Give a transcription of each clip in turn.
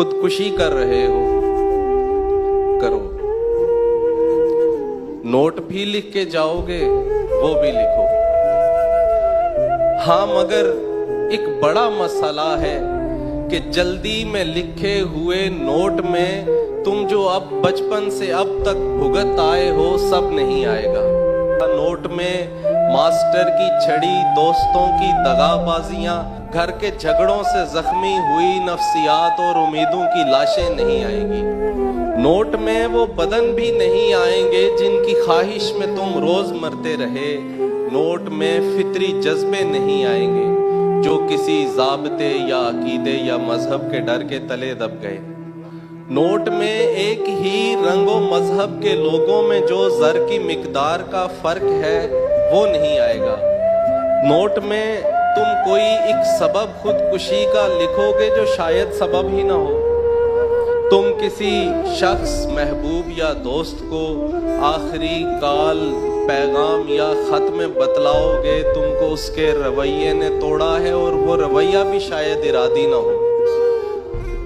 खुदकुशी कर रहे हो, करो। नोट भी लिख के जाओगे, वो भी लिखो। हाँ, मगर एक बड़ा मसला है कि जल्दी में लिखे हुए नोट में तुम जो अब बचपन से अब तक भुगत आए हो, सब नहीं आएगा। नोट में मास्टर की छड़ी, दोस्तों की दगाबाजियां, घर के झगड़ों से जख्मी हुई नफ्सियात और उम्मीदों की लाशें नहीं आएंगी। नोट में वो बदन भी नहीं आएंगे जिनकी ख्वाहिश में तुम रोज मरते रहे। नोट में फितरी जज्बे नहीं आएंगे जो किसी ज़ाब्ते या अकीदे या मजहब के डर के तले दब गए। नोट में एक ही रंगो मजहब के लोगों में जो ज़र की मिकदार का फर्क है, वो नहीं आएगा। नोट में तुम कोई एक सबब खुदकुशी का लिखोगे जो शायद सबब ही ना हो। तुम किसी शख्स, महबूब या दोस्त को आखिरी काल, पैगाम या खत में बतलाओगे तुमको उसके रवैये ने तोड़ा है, और वो रवैया भी शायद इरादी ना हो।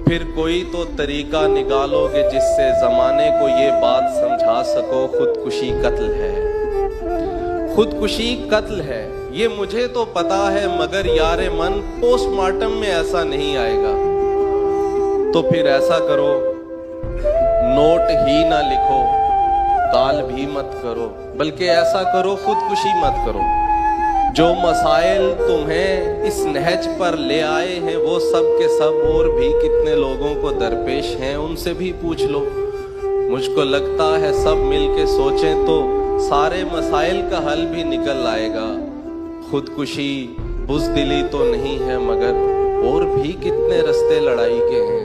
फिर कोई तो तरीका निकालोगे जिससे जमाने को ये बात समझा सको, खुदकुशी कत्ल है। खुदकुशी कत्ल है, ये मुझे तो पता है, मगर यारे मन पोस्टमार्टम में ऐसा नहीं आएगा। तो फिर ऐसा करो, नोट ही ना लिखो, काल भी मत करो, बल्कि ऐसा करो, खुदकुशी मत करो। जो मसाइल तुम्हें इस नहज पर ले आए हैं, वो सब के सब और भी कितने लोगों को दरपेश हैं, उनसे भी पूछ लो। मुझको लगता है सब मिलके सोचें तो सारे मसाइल का हल भी निकल आएगा। खुदकुशी बुज़दिली तो नहीं है, मगर और भी कितने रास्ते लड़ाई के हैं।